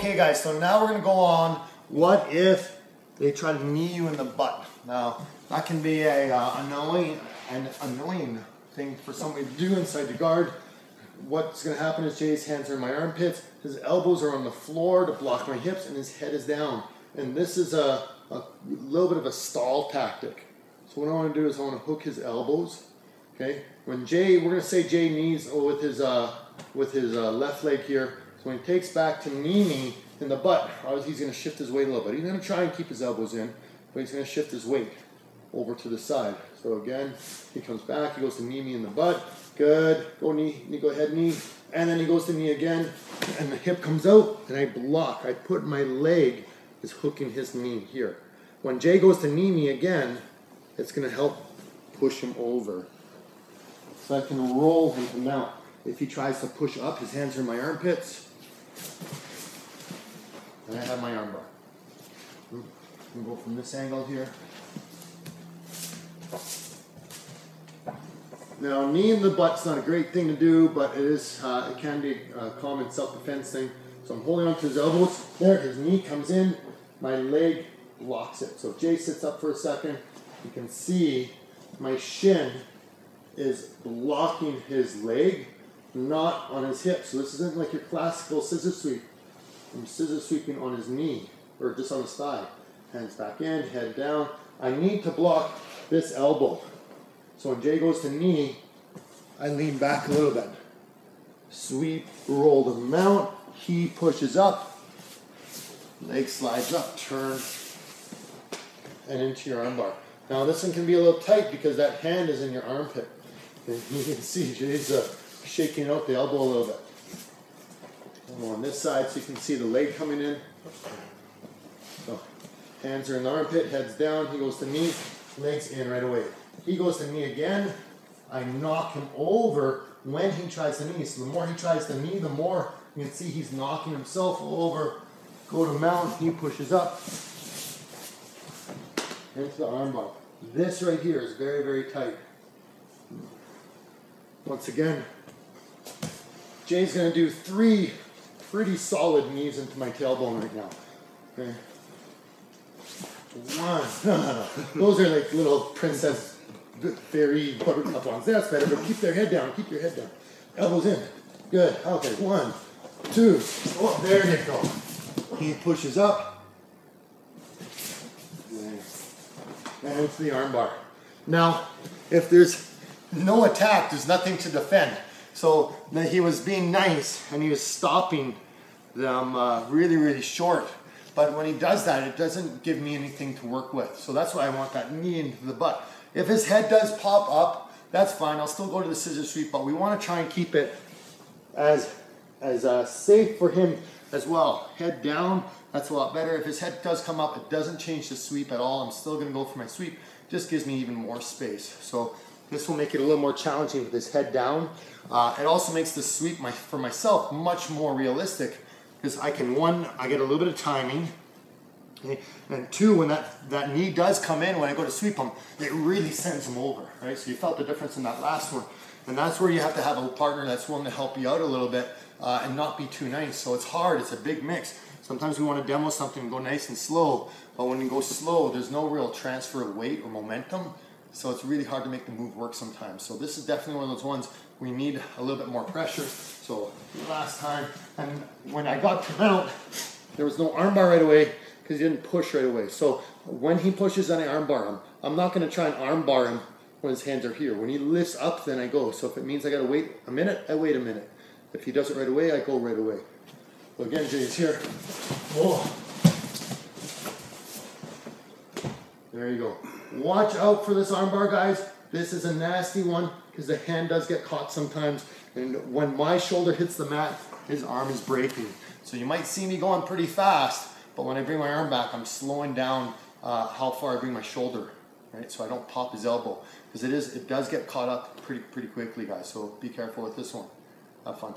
Okay guys, so now we're going to go on what if they try to knee you in the butt. Now that can be a annoying thing for somebody to do inside the guard. What's going to happen is Jay's hands are in my armpits, his elbows are on the floor to block my hips, and his head is down. And this is a little bit of a stall tactic. So what I want to do is I want to hook his elbows. Okay, when Jay, we're going to say Jay knees with his left leg here. So when he takes back to knee me in the butt, obviously he's going to shift his weight a little bit. He's going to try and keep his elbows in, but he's going to shift his weight over to the side. So again, he comes back, he goes to knee me in the butt. Good. Go knee, go ahead, knee. And then he goes to knee again, and the hip comes out, and I block. I put my leg is hooking his knee here. When Jay goes to knee me again, it's going to help push him over. So I can roll him to mount. If he tries to push up, his hands are in my armpits. And I have my arm bar. We'll go from this angle here. Now, knee in the butt's not a great thing to do, but it is. It can be a common self-defense thing. So I'm holding on to his elbows. There, his knee comes in. My leg blocks it. So if Jay sits up for a second, you can see my shin is blocking his leg, not on his hip. So this isn't like your classical scissor sweep. I'm scissor sweeping on his knee, or just on his thigh. Hands back in, head down. I need to block this elbow. So when Jay goes to knee, I lean back a little bit. Sweep, roll the mount. He pushes up. Leg slides up, turn, and into your armbar. Now this one can be a little tight because that hand is in your armpit. And you can see Jay's shaking out the elbow a little bit. On this side so you can see the leg coming in. So hands are in the armpit, head's down, he goes to knee, legs in right away. He goes to knee again, I knock him over when he tries to knee. So the more he tries to knee, the more you can see he's knocking himself over. Go to mount, he pushes up into the armbar. This right here is very, very tight. Once again, Jay's going to do 3 pretty solid knees into my tailbone right now. Okay. 1. Those are like little princess fairy buttercup ones. That's better, but keep their head down. Keep your head down. Elbows in. Good. Okay. 1, 2. Oh, there you go. He pushes up. And into the armbar. Now, if there's no attack, there's nothing to defend. So he was being nice and he was stopping them really, really short. But when he does that, it doesn't give me anything to work with. So that's why I want that knee into the butt. If his head does pop up, that's fine. I'll still go to the scissor sweep, but we want to try and keep it as safe for him as well. Head down, that's a lot better. If his head does come up, it doesn't change the sweep at all. I'm still going to go for my sweep. Just gives me even more space. So this will make it a little more challenging with his head down. It also makes the sweep for myself much more realistic because I get a little bit of timing. Okay? And 2, when that knee does come in, when I go to sweep him, it really sends him over, right? So you felt the difference in that last one. And that's where you have to have a partner that's willing to help you out a little bit and not be too nice. So it's hard, it's a big mix. Sometimes we want to demo something and go nice and slow, but when you go slow, there's no real transfer of weight or momentum. So it's really hard to make the move work sometimes. So this is definitely one of those ones we need a little bit more pressure. So last time, and when I got to mount, there was no armbar right away because he didn't push right away. So when he pushes, then I armbar him. I'm not going to try and armbar him when his hands are here. When he lifts up, then I go. So if it means I got to wait a minute, I wait a minute. If he does it right away, I go right away. So again, Jay's here. Whoa. There you go. Watch out for this armbar, guys. This is a nasty one because the hand does get caught sometimes. And when my shoulder hits the mat, his arm is breaking. So you might see me going pretty fast, but when I bring my arm back, I'm slowing down how far I bring my shoulder, right? So I don't pop his elbow because it does get caught up pretty quickly, guys. So be careful with this one. Have fun.